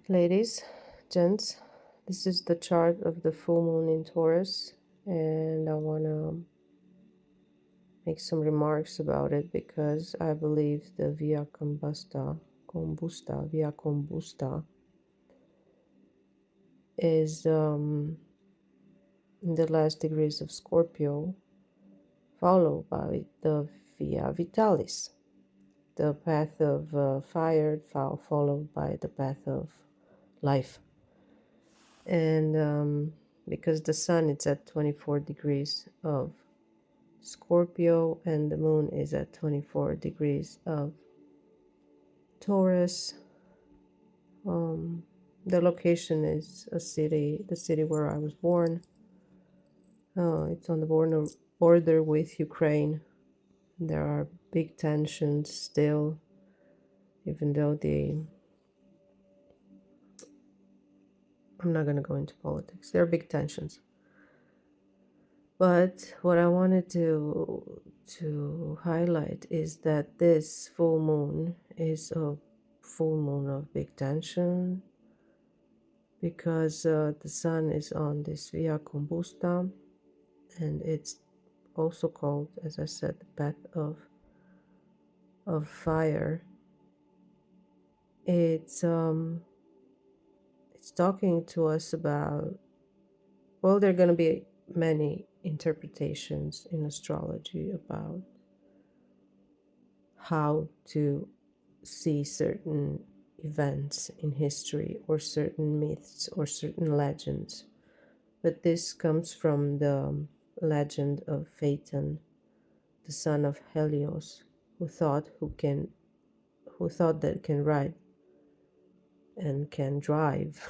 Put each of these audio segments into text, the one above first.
Ladies, gents, this is the chart of the full moon in Taurus, and I want to make some remarks about it because I believe the Via Combusta is in the last degrees of Scorpio, followed by the Via Vitalis, the path of fire, followed by the path of life. And because the sun is at 24 degrees of Scorpio and the moon is at 24 degrees of Taurus, the location is the city where I was born. It's on the border with Ukraine. There are big tensions still, even though I'm not going to go into politics. There are big tensions. But what I wanted to highlight is that this full moon is a full moon of big tension because the sun is on this Via Combusta, and it's also called, as I said, the path of fire. It's talking to us about, well, there are going to be many interpretations in astrology about how to see certain events in history or certain myths or certain legends. But this comes from the legend of Phaeton, the son of Helios, who thought that can ride and can drive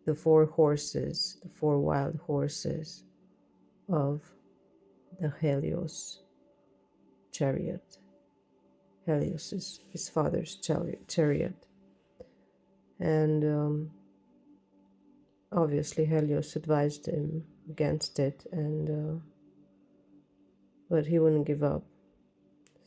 the four wild horses of the Helios chariot. Helios is his father's chariot. And obviously Helios advised him against it, but he wouldn't give up.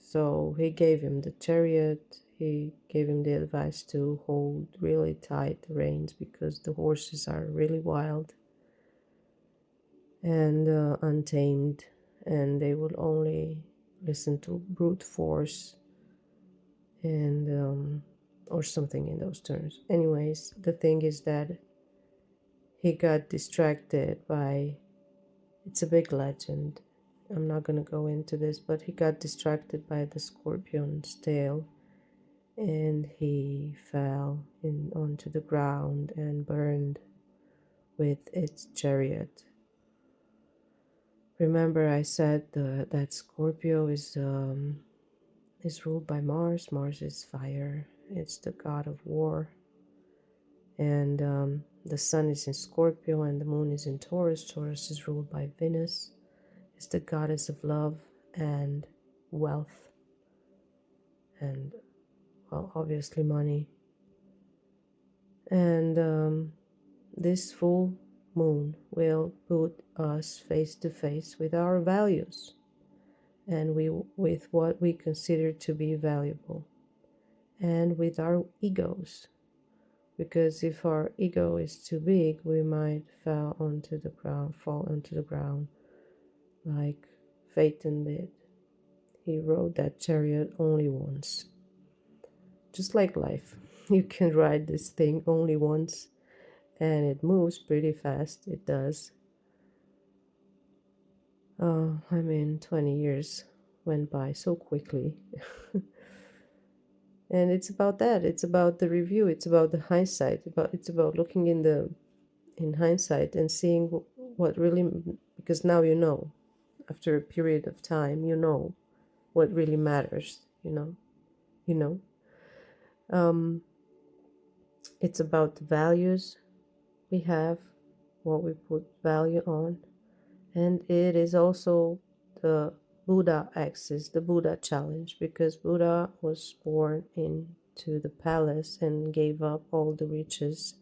So he gave him the chariot. He gave him the advice to hold really tight the reins because the horses are really wild and untamed, and they will only listen to brute force and or something in those terms. Anyways, the thing is that he got distracted by, it's a big legend, I'm not going to go into this, but he got distracted by the scorpion's tail, and he fell onto the ground and burned with its chariot. Remember, I said that Scorpio is ruled by Mars. Mars is fire. It's the god of war. And the sun is in Scorpio and the moon is in Taurus. Taurus is ruled by Venus. It's the goddess of love and wealth and, well, obviously money. And this full moon will put us face to face with our values and with what we consider to be valuable, and with our egos, because if our ego is too big, we might fall onto the ground like Phaeton did. He rode that chariot only once. Just like life, you can ride this thing only once, and it moves pretty fast. It does. 20 years went by so quickly. And it's about that. It's about the review. It's about the hindsight. It's about looking in hindsight and seeing what really, because now you know, after a period of time, you know what really matters. It's about the values we have, what we put value on, and it is also the Buddha axis, the Buddha challenge, because Buddha was born into the palace and gave up all the riches,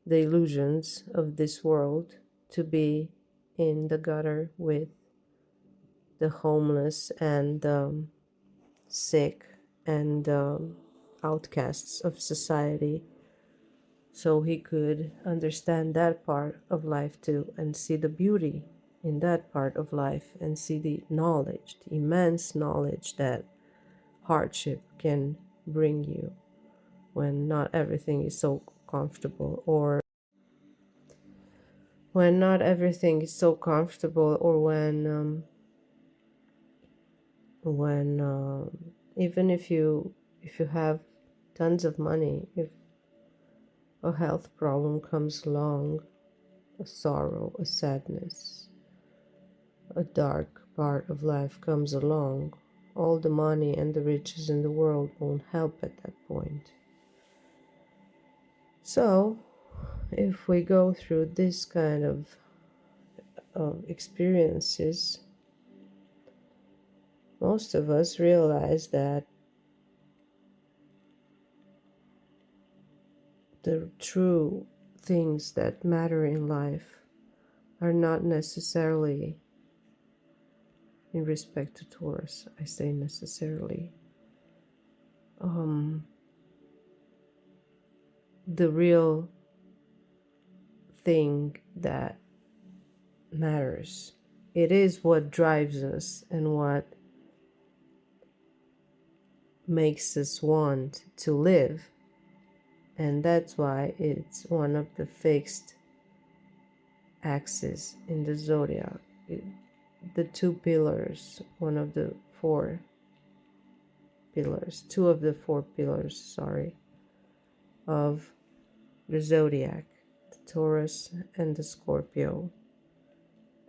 the illusions of this world, to be in the gutter with the homeless and sick and outcasts of society, so he could understand that part of life too, and see the beauty in that part of life, and see the knowledge, the immense knowledge that hardship can bring you when not everything is so comfortable, or when not everything is so comfortable, or when even if you have tons of money, if a health problem comes along, a sorrow, a sadness, a dark part of life comes along, all the money and the riches in the world won't help at that point. So if we go through this kind of experiences, most of us realize that the true things that matter in life are not necessarily, in respect to Taurus, I say necessarily, the real thing that matters. It is what drives us and what makes us want to live. And that's why it's one of the fixed axes in the zodiac. The two pillars, one of the four pillars, two of the four pillars, sorry, of the zodiac, the Taurus and the Scorpio.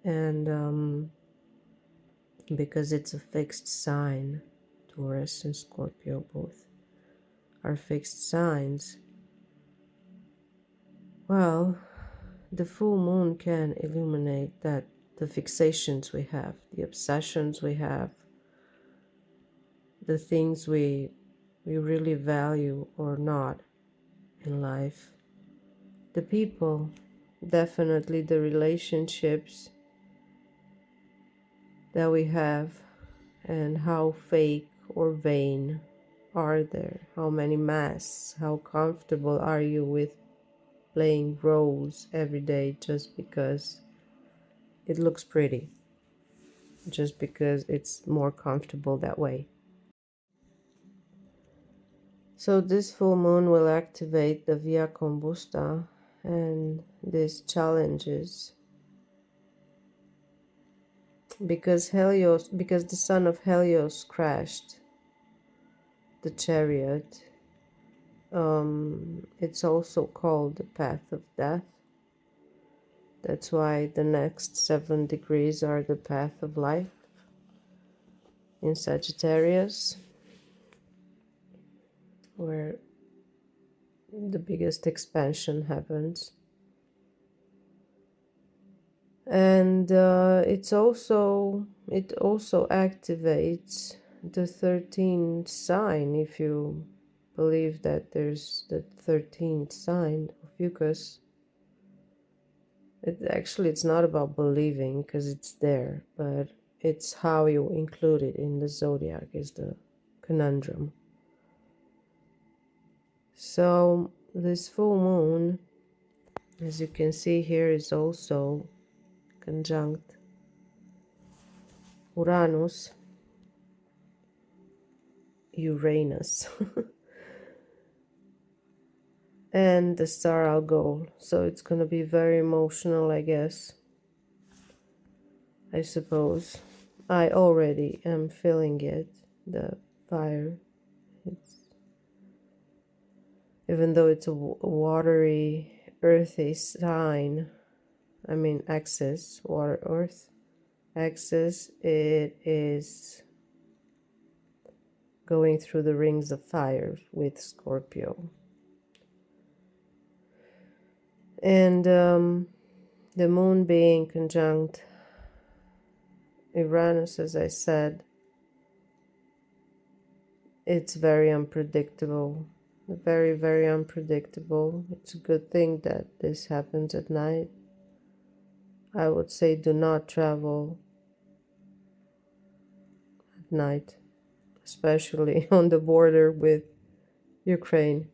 And because it's a fixed sign, Taurus and Scorpio both are fixed signs, well, the full moon can illuminate that the fixations we have, the obsessions we have, the things we really value or not in life, the people, definitely the relationships that we have, and how fake or vain are there, how many masks, how comfortable are you with playing roles every day just because it looks pretty, just because it's more comfortable that way. So this full moon will activate the Via Combusta and these challenges, because the son of Helios crashed the chariot. It's also called the path of death. That's why the next 7 degrees are the path of life in Sagittarius, where the biggest expansion happens. And it also activates the 13th sign, if you believe that there's the 13th sign of Fucus. It's not about believing, because it's there, but it's how you include it in the zodiac is the conundrum. So this full moon, as you can see here, is also conjunct Uranus, Uranus, and the star Algol. So it's going to be very emotional, I guess. I suppose. I already am feeling it, the fire. Even though it's a watery, earthy sign, axis, water, earth, axis, it is going through the rings of fire with Scorpio. And the moon being conjunct Uranus, as I said, it's very unpredictable. Very, very unpredictable. It's a good thing that this happens at night. I would say do not travel at night, especially on the border with Ukraine.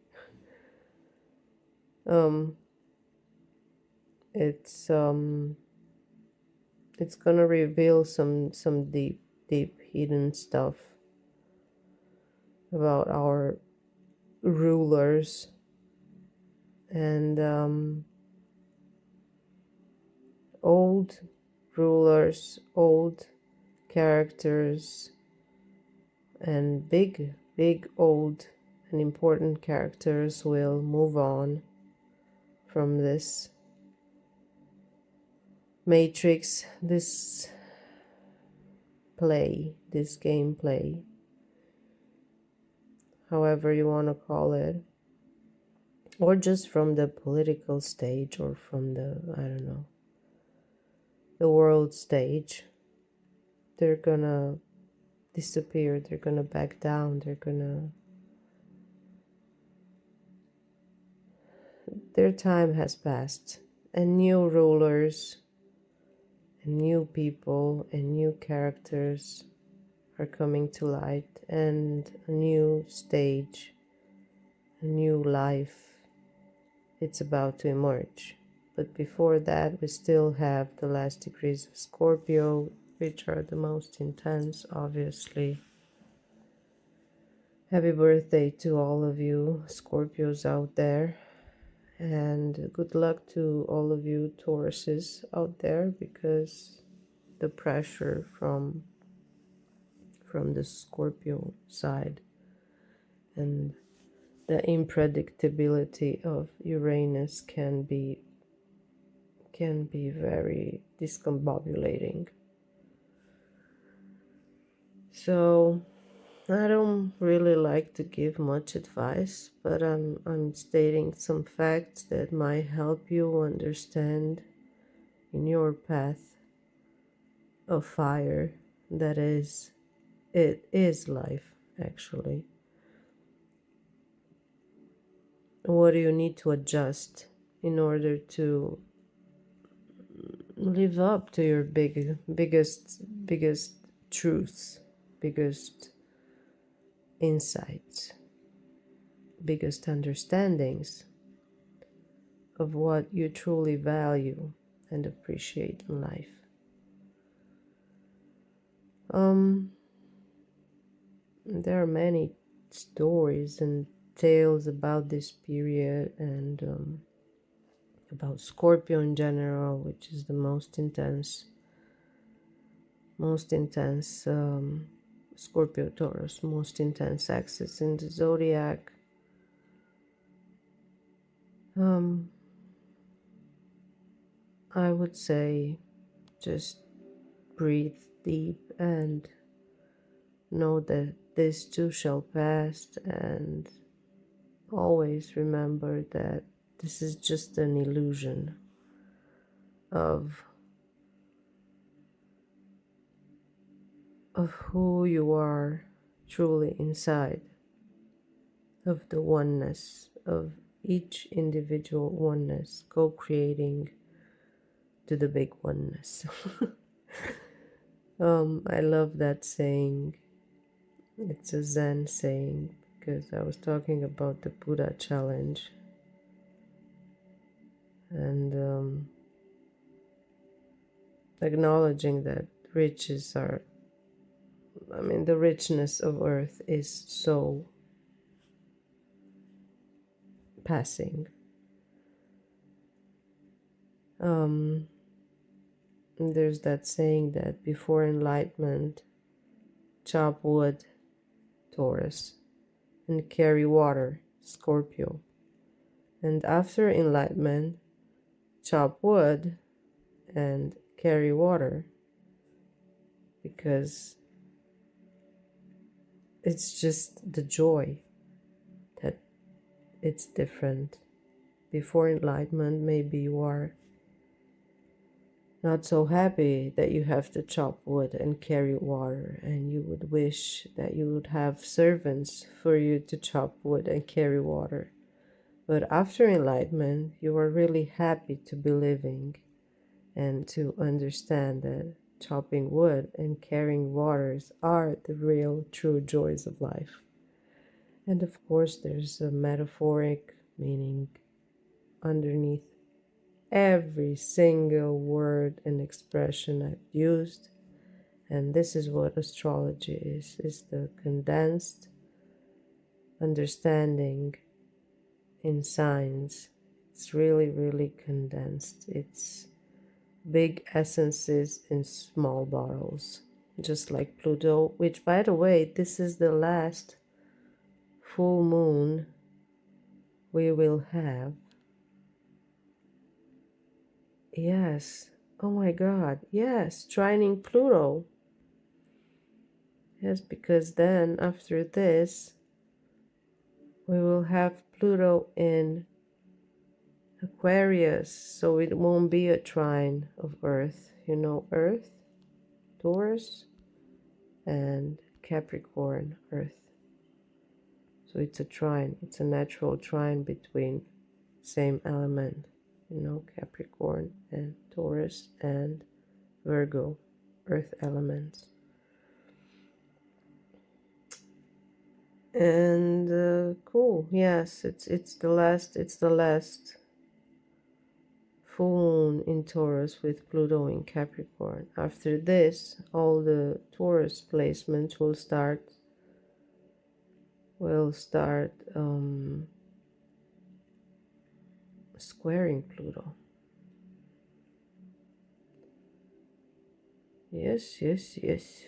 Um, it's um, it's gonna reveal some deep hidden stuff about our rulers and old rulers, old characters, and big old and important characters will move on from this matrix, this play, this gameplay, however you want to call it, or just from the political stage, or from the, I don't know, the world stage. They're gonna disappear, they're gonna back down, their time has passed, and new rulers and new people and new characters are coming to light, and a new stage, a new life, it's about to emerge. But before that, we still have the last degrees of Scorpio, which are the most intense, obviously. Happy birthday to all of you Scorpios out there, and good luck to all of you Tauruses out there, because the pressure from the Scorpio side and the unpredictability of Uranus can be very discombobulating. So I don't really like to give much advice, but I'm stating some facts that might help you understand in your path of fire that it is life, actually. What do you need to adjust in order to live up to your biggest truths, biggest insights, biggest understandings of what you truly value and appreciate in life? There are many stories and tales about this period, and about Scorpio in general, which is the most intense Scorpio Taurus, most intense axis in the zodiac. I would say just breathe deep and know that this too shall pass, and always remember that this is just an illusion of who you are truly inside, of the oneness of each individual oneness, co-creating to the big oneness. I love that saying. It's a Zen saying, because I was talking about the Buddha challenge, and acknowledging that the richness of earth is so passing. There's that saying that before enlightenment, chop wood, Taurus, and carry water, Scorpio. And after enlightenment, chop wood and carry water, because it's just the joy that it's different. Before enlightenment, maybe you are not so happy that you have to chop wood and carry water, and you would wish that you would have servants for you to chop wood and carry water. But after enlightenment, you are really happy to be living and to understand that chopping wood and carrying waters are the real true joys of life. And of course, there's a metaphoric meaning underneath every single word and expression I've used. And this is what astrology is the condensed understanding in signs. It's really, really condensed. It's big essences in small bottles, just like Pluto, which, by the way, this is the last full moon we will have. Yes. Oh my God. Yes. Trining Pluto. Yes, because then after this, we will have Pluto in Aquarius. So it won't be a trine of Earth. You know, Earth, Taurus, and Capricorn, Earth. So it's a trine. It's a natural trine between same element. You know, Capricorn and Taurus and Virgo, Earth elements. And cool. Yes, it's the last full moon in Taurus with Pluto in Capricorn. After this, all the Taurus placements will start squaring Pluto. Yes, yes, yes.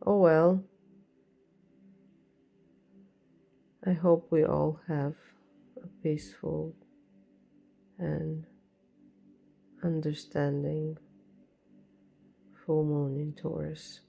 Oh well. I hope we all have a peaceful and understanding full moon in Taurus.